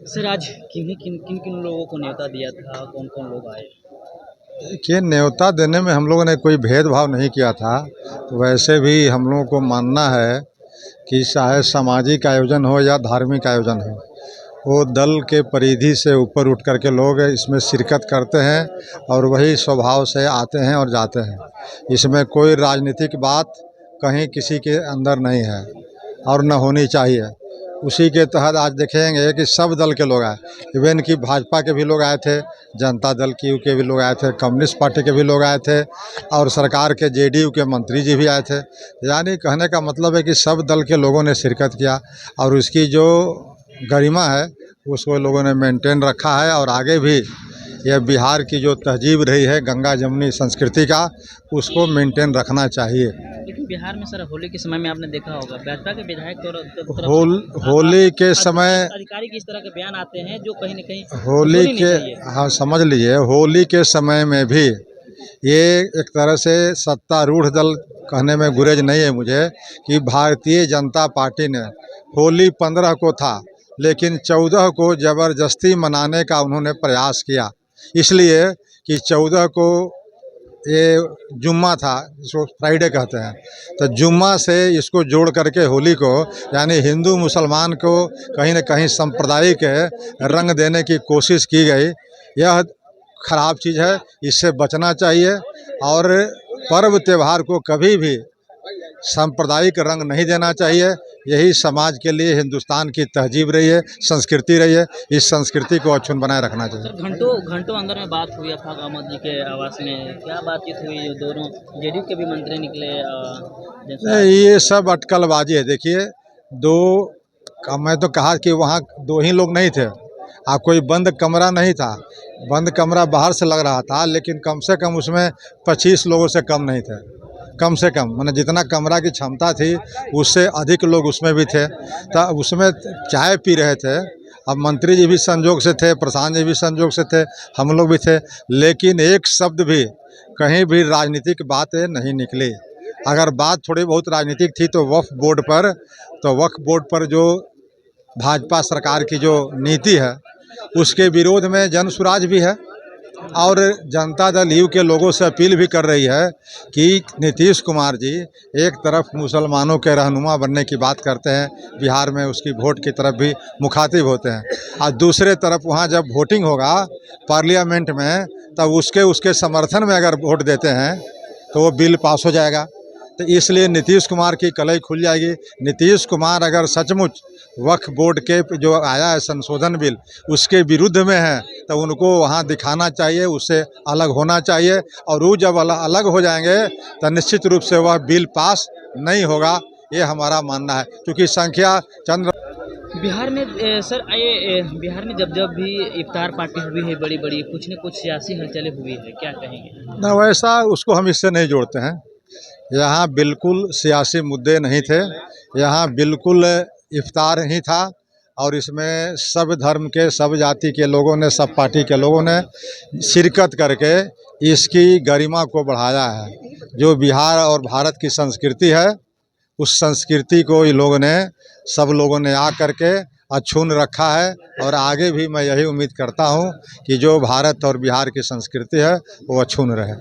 Sir आज किन किन लोगों को न्योता दिया था, कौन कौन लोग आए? कि न्योता देने में हम लोगों ने कोई भेदभाव नहीं किया था। तो वैसे भी हम लोगों को मानना है कि चाहे सामाजिक आयोजन हो या धार्मिक आयोजन हो, वो दल के परिधि से ऊपर उठ कर के लोग इसमें शिरकत करते हैं और वही स्वभाव से आते हैं और जाते हैं। इसमें कोई राजनीतिक बात कहीं किसी के अंदर नहीं है और न होनी चाहिए। उसी के तहत आज देखेंगे कि सब दल के लोग आए, इवन कि भाजपा के भी लोग आए थे, जनता दल की के भी लोग आए थे, कम्युनिस्ट पार्टी के भी लोग आए थे और सरकार के जेडीयू के मंत्री जी भी आए थे। यानी कहने का मतलब है कि सब दल के लोगों ने शिरकत किया और उसकी जो गरिमा है उसको लोगों ने मेंटेन रखा है और आगे भी यह बिहार की जो तहजीब रही है गंगा जमुनी संस्कृति का, उसको मेंटेन रखना चाहिए। लेकिन बिहार में सर होली के समय में आपने देखा होगा भाजपा के विधायक होली के समय अधिकारी की इस तरह के बयान आते हैं जो कहीं न कहीं होली के, हाँ समझ लीजिए, होली के समय में भी ये एक तरह से सत्तारूढ़ दल कहने में गुरेज नहीं है मुझे कि भारतीय जनता पार्टी ने होली 15 को था लेकिन 14 को ज़बरदस्ती मनाने का उन्होंने प्रयास किया, इसलिए कि 14 को ये जुम्मा था, इसको फ्राइडे कहते हैं, तो जुम्मा से इसको जोड़ करके होली को यानी हिंदू मुसलमान को कहीं न कहीं सांप्रदायिक रंग देने की कोशिश की गई। यह खराब चीज़ है, इससे बचना चाहिए और पर्व त्यौहार को कभी भी सांप्रदायिक रंग नहीं देना चाहिए। यही समाज के लिए हिंदुस्तान की तहजीब रही है, संस्कृति रही है। इस संस्कृति को अक्षुण्ण बनाए रखना चाहिए। सर घंटों अंदर में बात हुई अफाक अहमद जी के आवास में, क्या बातचीत हुई? जो दोनों जेडीयू के भी मंत्री निकले ये सब अटकलबाजी है। देखिए, मैं तो कहा कि वहाँ 2 ही लोग नहीं थे, कोई बंद कमरा नहीं था। बंद कमरा बाहर से लग रहा था लेकिन कम से कम उसमें 25 लोगों से कम नहीं थे, कम से कम, माने जितना कमरा की क्षमता थी उससे अधिक लोग उसमें भी थे। तो उसमें चाय पी रहे थे। अब मंत्री जी भी संजोग से थे, प्रधान जी भी संजोग से थे, हम लोग भी थे, लेकिन एक शब्द भी कहीं भी राजनीतिक बात नहीं निकली। अगर बात थोड़ी बहुत राजनीतिक थी तो वक्फ बोर्ड पर जो भाजपा सरकार की जो नीति है उसके विरोध में जन सुराज भी है और जनता दल यू के लोगों से अपील भी कर रही है कि नीतीश कुमार जी एक तरफ मुसलमानों के रहनुमा बनने की बात करते हैं, बिहार में उसकी वोट की तरफ भी मुखातिब होते हैं, और दूसरे तरफ वहाँ जब वोटिंग होगा पार्लियामेंट में तब उसके समर्थन में अगर वोट देते हैं तो वो बिल पास हो जाएगा। तो इसलिए नीतीश कुमार की कलई खुल जाएगी। नीतीश कुमार अगर सचमुच वक्फ बोर्ड के जो आया है संशोधन बिल उसके विरुद्ध में है तो उनको वहाँ दिखाना चाहिए, उससे अलग होना चाहिए और वो जब अलग हो जाएंगे तो निश्चित रूप से वह बिल पास नहीं होगा, ये हमारा मानना है। क्योंकि संख्या चंद्र बिहार में सर बिहार में जब भी इफ्तार पार्टी हुई है बड़ी बड़ी, कुछ न कुछ सियासी हलचलें हुई है, क्या कहेंगे? न वैसा उसको हम इससे नहीं जोड़ते हैं। यहाँ बिल्कुल सियासी मुद्दे नहीं थे, यहाँ बिल्कुल इफ्तार ही था और इसमें सब धर्म के, सब जाति के लोगों ने, सब पार्टी के लोगों ने शिरकत करके इसकी गरिमा को बढ़ाया है। जो बिहार और भारत की संस्कृति है उस संस्कृति को सब लोगों ने आ करके अक्षुण्ण रखा है और आगे भी मैं यही उम्मीद करता हूँ कि जो भारत और बिहार की संस्कृति है वो अक्षुण्ण रहे।